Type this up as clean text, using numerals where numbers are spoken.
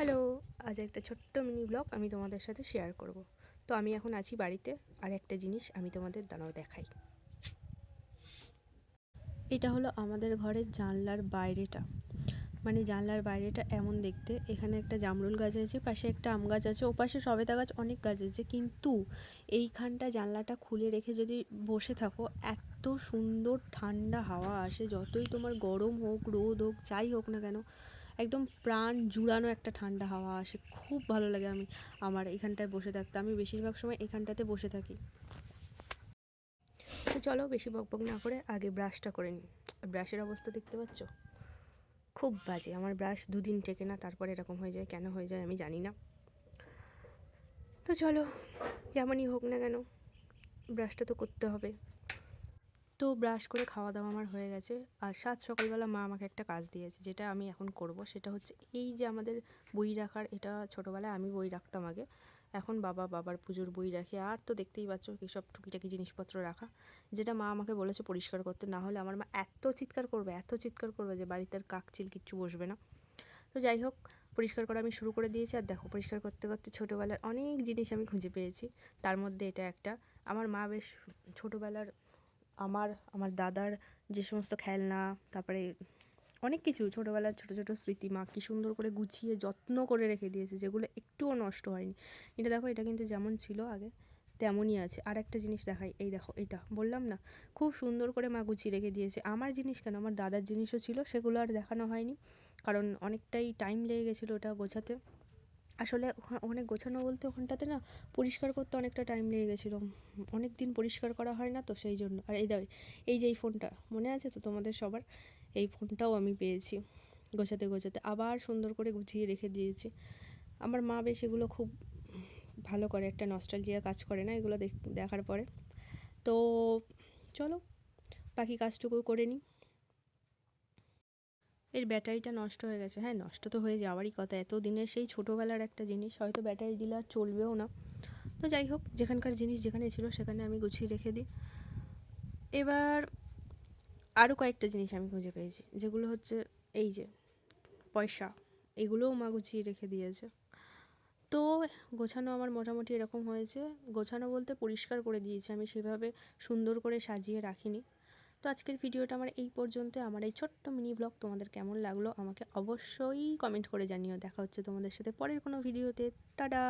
Hello, আজ একটা ছোট্ট মিনি ব্লগ আমি তোমাদের সাথে শেয়ার করব। তো আমি এখন আছি বাড়িতে, আর একটা জিনিস আমি তোমাদের দাঁড়াও দেখাই। এটা হলো আমাদের ঘরের জানলার বাইরেটা, মানে জানলার বাইরেটা এমন দেখতে। এখানে একটা জামরুল গাছ আছে, পাশে একটা আম গাছ আছে, ওপাশে সবেদা গাছ, অনেক গাছ আছে, কিন্তু এইখানটা জানলাটা খুলে রেখে যদি বসে থাকো, এত সুন্দর ঠান্ডা হাওয়া আসে। যতই তোমার গরম হোক, রোদ হোক, যাই হোক না কেন, একদম প্রাণ জুড়ানো একটা ঠান্ডা হাওয়া আসে। খুব ভালো লাগে আমার এখানটায় বসে থাকতে। আমি বেশিরভাগ সময় এখানটাতে বসে থাকি। তো চলো বেশি বকবক না করে আগে ব্রাশটা করে নিই। ব্রাশের অবস্থা দেখতে পাচ্ছ, খুব বাজে। আমার ব্রাশ দুদিন টেকে না, তারপরে এরকম হয়ে যায়। কেন হয়ে যায় আমি জানি না। তো চলো, যেমনই হোক না কেন ব্রাশটা তো করতে হবে। তো ব্রাশ করে খাওয়া দাওয়া আমার হয়ে গেছে। আর সকালবেলা মা আমাকে একটা কাজ দিয়েছে, যেটা আমি এখন করব। সেটা হচ্ছে এই যে আমাদের বই রাখার, এটা ছোটোবেলায় আমি বই রাখতাম আগে, এখন বাবার পুজোর বই রাখি। আর তো দেখতেই পাচ্ছ কী সব টুকিটাকি জিনিসপত্র রাখা, যেটা মা আমাকে বলেছে পরিষ্কার করতে। না হলে আমার মা এত চিৎকার করবে যে বাড়িতে আর কাকচিল কিচ্ছু বসবে না। তো যাই হোক, পরিষ্কার করা আমি শুরু করে দিয়েছি। আর দেখো, পরিষ্কার করতে করতে ছোটোবেলার অনেক জিনিস আমি খুঁজে পেয়েছি। তার মধ্যে এটা একটা। আমার মা বেশ ছোটোবেলার আমার দাদার যে সমস্ত খেলনা, তারপরে অনেক কিছু ছোটোবেলার ছোটো ছোটো স্মৃতি মা কী সুন্দর করে গুছিয়ে যত্ন করে রেখে দিয়েছে, যেগুলো একটুও নষ্ট হয়নি। এটা দেখো, এটা কিন্তু যেমন ছিল আগে তেমনই আছে। আর একটা জিনিস দেখাই, এই দেখো, এটা বললাম না, খুব সুন্দর করে মা গুছিয়ে রেখে দিয়েছে। আমার জিনিস কেন, আমার দাদার জিনিসও ছিল, সেগুলো আর দেখানো হয়নি, কারণ অনেকটাই টাইম লেগে গেছিলো ওটা গোছাতে। আসলে ওখানে গোছানো বলতে ওখানটাতে না পরিষ্কার করতে অনেকটা টাইম লেগে গেছিলো। অনেক দিন পরিষ্কার করা হয় না, তো সেই জন্য। আর এই যে এই ফোনটা মনে আছে তো তোমাদের সবার, এই ফোনটাও আমি পেয়েছি গোছাতে গোছাতে, আবার সুন্দর করে গুছিয়ে রেখে দিয়েছি। আমার মা বেশ এগুলো খুব ভালো করে, একটা নস্টালজিয়া কাজ করে না এগুলো দেখার পরে। তো চলো বাকি কাজটুকু করে নিই। এর ব্যাটারিটা নষ্ট হয়ে গেছে। হ্যাঁ, নষ্ট তো হয়ে যাওয়ারই কথা, এত দিনের সেই ছোটোবেলার একটা জিনিস, হয়তো ব্যাটারি দিলে আর চলবেও না। তো যাই হোক, যেখানকার জিনিস যেখানে ছিল সেখানে আমি গুছিয়ে রেখে দিই। এবার আরও কয়েকটা জিনিস আমি খুঁজে পেয়েছি, যেগুলো হচ্ছে এই যে পয়সা, এগুলোও মা গুছিয়ে রেখে দিয়েছে। তো গোছানো আমার মোটামুটি এরকম হয়েছে। গোছানো বলতে পরিষ্কার করে দিয়েছি আমি, সেভাবে সুন্দর করে সাজিয়ে রাখিনি। তো আজকের ভিডিওটা আমার এই পর্যন্ত। আমার এই ছোট্ট মিনি ব্লগ তোমাদের কেমন লাগলো আমাকে অবশ্যই কমেন্ট করে জানিও। দেখা হচ্ছে তোমাদের সাথে পরের কোনো ভিডিওতে। টাটা।